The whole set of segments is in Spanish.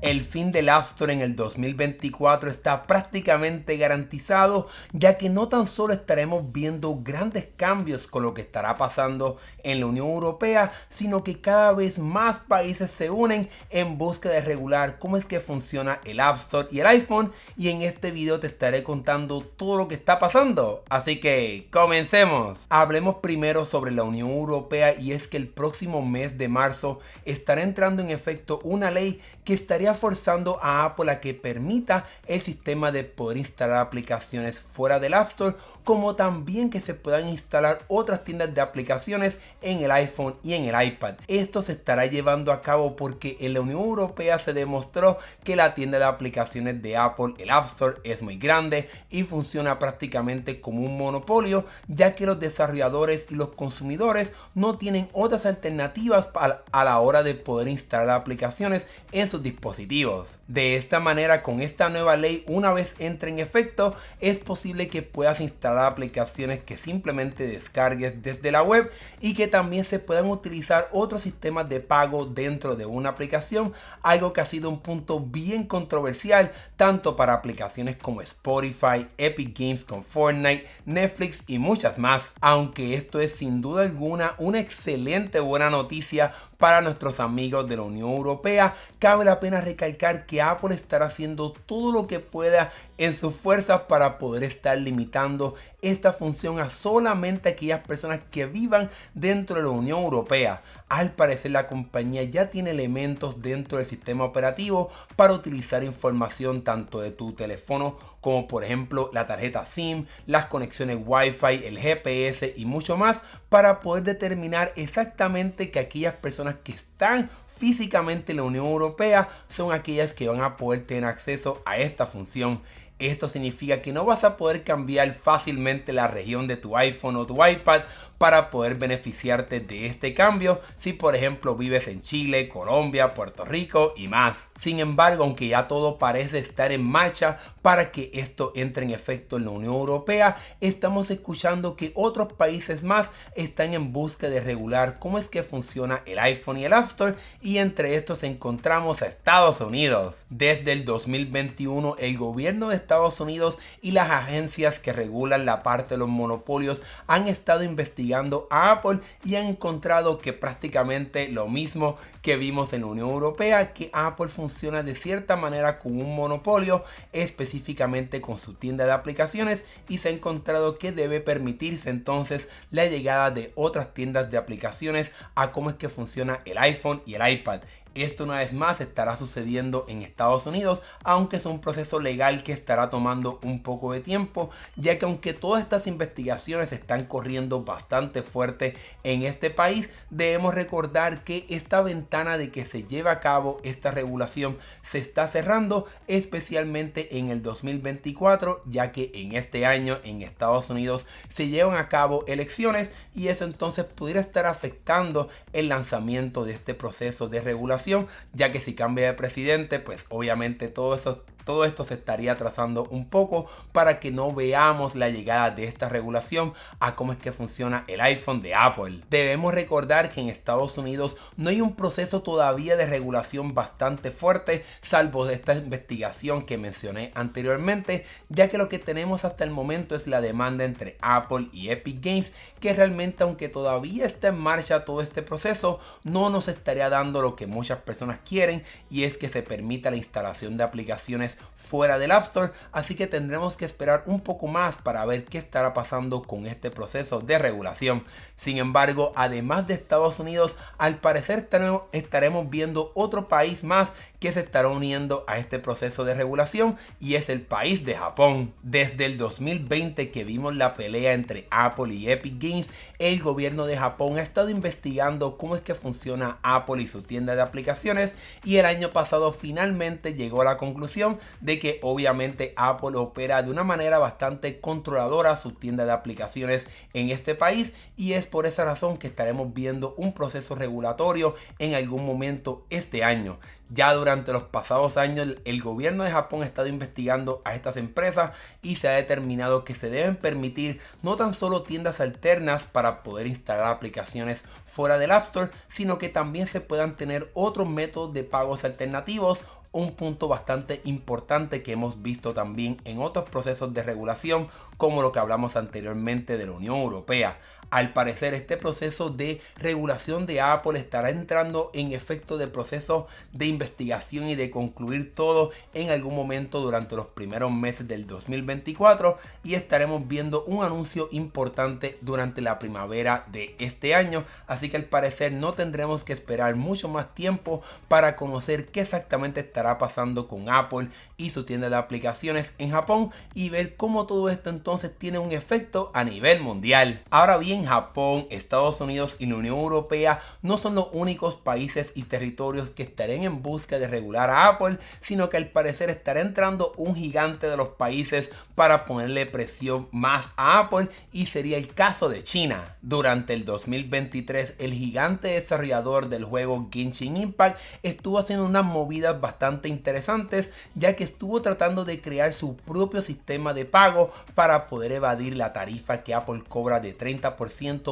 El fin del App Store en el 2024 está prácticamente garantizado, ya que no tan solo estaremos viendo grandes cambios con lo que estará pasando en la Unión Europea, sino que cada vez más países se unen en busca de regular cómo es que funciona el App Store y el iPhone, y en este video te estaré contando todo lo que está pasando. Así que comencemos. Hablemos primero sobre la Unión Europea, y es que el próximo mes de marzo estará entrando en efecto una ley que estaría forzando a Apple a que permita el sistema de poder instalar aplicaciones fuera del App Store, como también que se puedan instalar otras tiendas de aplicaciones en el iPhone y en el iPad. Esto se estará llevando a cabo porque en la Unión Europea se demostró que la tienda de aplicaciones de Apple, el App Store, es muy grande y funciona prácticamente como un monopolio, ya que los desarrolladores y los consumidores no tienen otras alternativas a la hora de poder instalar aplicaciones en sus dispositivos. De esta manera, con esta nueva ley, una vez entre en efecto, es posible que puedas instalar aplicaciones que simplemente descargues desde la web y que también se puedan utilizar otros sistemas de pago dentro de una aplicación, algo que ha sido un punto bien controversial tanto para aplicaciones como Spotify, Epic Games con Fortnite, Netflix y muchas más. Aunque esto es sin duda alguna una excelente buena noticia para nuestros amigos de la Unión Europea, cabe la pena recalcar que Apple estará haciendo todo lo que pueda en sus fuerzas para poder estar limitando esta función a solamente aquellas personas que vivan dentro de la Unión Europea. Al parecer, la compañía ya tiene elementos dentro del sistema operativo para utilizar información tanto de tu teléfono como por ejemplo la tarjeta SIM, las conexiones Wi-Fi, el GPS y mucho más, para poder determinar exactamente que aquellas personas que están físicamente en la Unión Europea son aquellas que van a poder tener acceso a esta función. Esto significa que no vas a poder cambiar fácilmente la región de tu iPhone o tu iPad para poder beneficiarte de este cambio si por ejemplo vives en Chile, Colombia, Puerto Rico y más. Sin embargo, aunque ya todo parece estar en marcha para que esto entre en efecto en la Unión Europea, estamos escuchando que otros países más están en busca de regular cómo es que funciona el iPhone y el App Store, y entre estos encontramos a Estados Unidos. Desde el 2021, el gobierno de Estados Unidos y las agencias que regulan la parte de los monopolios han estado investigando a Apple y han encontrado que prácticamente lo mismo que vimos en la Unión Europea, que Apple funciona de cierta manera como un monopolio, específicamente con su tienda de aplicaciones, y se ha encontrado que debe permitirse entonces la llegada de otras tiendas de aplicaciones a cómo es que funciona el iPhone y el iPad. Esto una vez más estará sucediendo en Estados Unidos, aunque es un proceso legal que estará tomando un poco de tiempo, ya que aunque todas estas investigaciones están corriendo bastante fuerte en este país, debemos recordar que esta ventana de que se lleve a cabo esta regulación se está cerrando, especialmente en el 2024, ya que en este año en Estados Unidos se llevan a cabo elecciones, y eso entonces pudiera estar afectando el lanzamiento de este proceso de regulación, ya que si cambia de presidente, pues obviamente todo esto se estaría atrasando un poco para que no veamos la llegada de esta regulación a cómo es que funciona el iPhone de Apple. Debemos recordar que en Estados Unidos no hay un proceso todavía de regulación bastante fuerte, salvo de esta investigación que mencioné anteriormente, ya que lo que tenemos hasta el momento es la demanda entre Apple y Epic Games, que realmente, aunque todavía está en marcha todo este proceso, no nos estaría dando lo que muchas personas quieren, y es que se permita la instalación de aplicaciones fuera del App Store. Así que tendremos que esperar un poco más para ver qué estará pasando con este proceso de regulación. Sin embargo, además de Estados Unidos, al parecer estaremos viendo otro país más que se estará uniendo a este proceso de regulación, y es el país de Japón. Desde el 2020 que vimos la pelea entre Apple y Epic Games, el gobierno de Japón ha estado investigando cómo es que funciona Apple y su tienda de aplicaciones, y el año pasado finalmente llegó a la conclusión de que obviamente Apple opera de una manera bastante controladora su tienda de aplicaciones en este país, y es por esa razón que estaremos viendo un proceso regulatorio en algún momento este año. Ya durante los pasados años el gobierno de Japón ha estado investigando a estas empresas y se ha determinado que se deben permitir no tan solo tiendas alternas para poder instalar aplicaciones fuera del App Store, sino que también se puedan tener otros métodos de pagos alternativos. Un punto bastante importante que hemos visto también en otros procesos de regulación, como lo que hablamos anteriormente de la Unión Europea. Al parecer, este proceso de regulación de Apple estará entrando en efecto de proceso de investigación y de concluir todo en algún momento durante los primeros meses del 2024, y estaremos viendo un anuncio importante durante la primavera de este año. Así que al parecer no tendremos que esperar mucho más tiempo para conocer qué exactamente estará pasando con Apple y su tienda de aplicaciones en Japón, y ver cómo todo esto entonces tiene un efecto a nivel mundial. Ahora bien, Japón, Estados Unidos y la Unión Europea no son los únicos países y territorios que estarán en busca de regular a Apple, sino que al parecer estará entrando un gigante de los países para ponerle presión más a Apple, y sería el caso de China. Durante el 2023, el gigante desarrollador del juego Genshin Impact estuvo haciendo unas movidas bastante interesantes, ya que estuvo tratando de crear su propio sistema de pago para poder evadir la tarifa que Apple cobra de 30%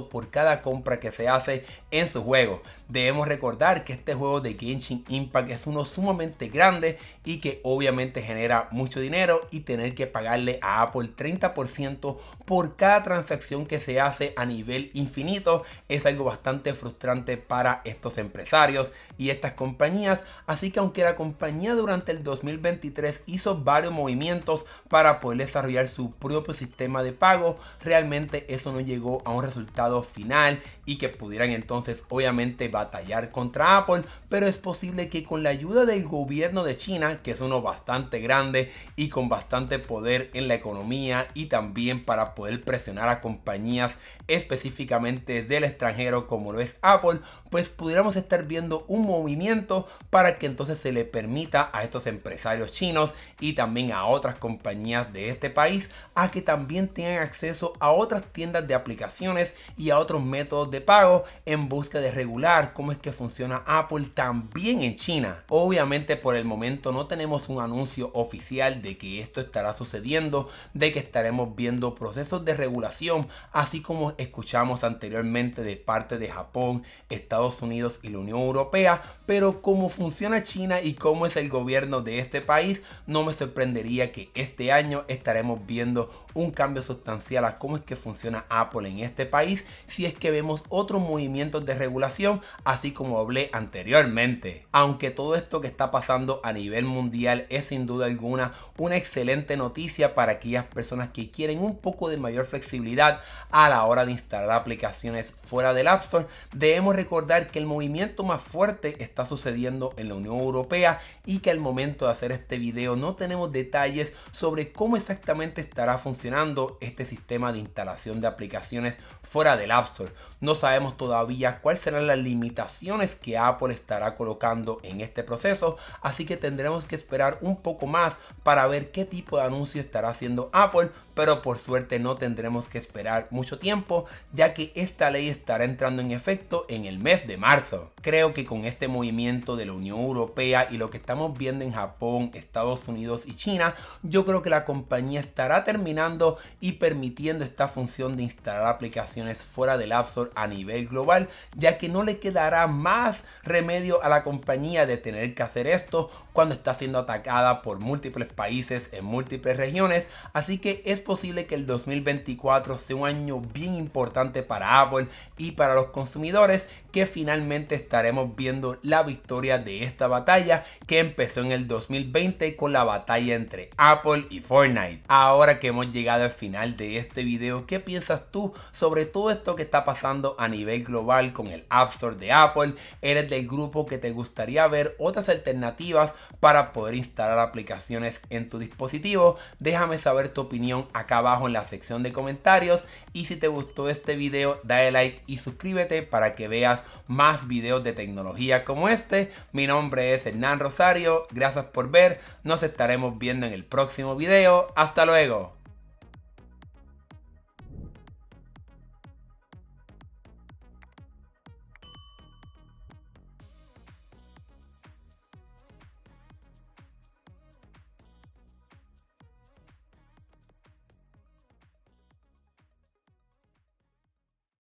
por cada compra que se hace en su juego. Debemos recordar que este juego de Genshin Impact es uno sumamente grande y que obviamente genera mucho dinero, y tener que pagarle a Apple 30% por cada transacción que se hace a nivel infinito es algo bastante frustrante para estos empresarios y estas compañías. Así que aunque la compañía durante el 2023 hizo varios movimientos para poder desarrollar su propio sistema de pago, realmente eso no llegó a un resultado final y que pudieran entonces obviamente batallar contra Apple. Pero es posible que con la ayuda del gobierno de China, que es uno bastante grande y con bastante poder en la economía, y también para poder presionar a compañías específicamente del extranjero como lo es Apple, pues pudiéramos estar viendo un movimiento para que entonces se le permita a estos empresarios chinos y también a otras compañías de este país a que también tengan acceso a otras tiendas de aplicaciones y a otros métodos de pago, en busca de regular cómo es que funciona Apple también en China. Obviamente por el momento no tenemos un anuncio oficial de que esto estará sucediendo, de que estaremos viendo procesos de regulación, así como escuchamos anteriormente de parte de Japón, Estados Unidos y la Unión Europea. Pero cómo funciona China y cómo es el gobierno de este país, no me sorprendería que este año estaremos viendo un cambio sustancial a cómo es que funciona Apple en este país, si es que vemos otros movimientos de regulación, así como hablé anteriormente. Aunque todo esto que está pasando a nivel mundial es sin duda alguna una excelente noticia para aquellas personas que quieren un poco de mayor flexibilidad a la hora de instalar aplicaciones fuera del App Store, debemos recordar que el movimiento más fuerte está sucediendo en la Unión Europea, y que al momento de hacer este video no tenemos detalles sobre cómo exactamente estará funcionando este sistema de instalación de aplicaciones fuera del App Store. No sabemos todavía cuáles serán las limitaciones que Apple estará colocando en este proceso, así que tendremos que esperar un poco más para ver qué tipo de anuncio estará haciendo Apple. Pero por suerte no tendremos que esperar mucho tiempo, ya que esta ley estará entrando en efecto en el mes de marzo. Creo que con este movimiento de la Unión Europea y lo que estamos viendo en Japón, Estados Unidos y China, yo creo que la compañía estará terminando y permitiendo esta función de instalar aplicaciones fuera del App Store a nivel global, ya que no le quedará más remedio a la compañía de tener que hacer esto cuando está siendo atacada por múltiples países en múltiples regiones. Así que es posible que el 2024 sea un año bien importante para Apple y para los consumidores, que finalmente estaremos viendo la victoria de esta batalla que empezó en el 2020 con la batalla entre Apple y Fortnite. Ahora que hemos llegado al final de este video, ¿qué piensas tú sobre todo esto que está pasando a nivel global con el App Store de Apple? ¿Eres del grupo que te gustaría ver otras alternativas para poder instalar aplicaciones en tu dispositivo? Déjame saber tu opinión acá abajo en la sección de comentarios, y si te gustó este video dale like y suscríbete para que veas más videos de tecnología como este. Mi nombre es Hernán Rosario, gracias por ver, nos estaremos viendo en el próximo video, hasta luego.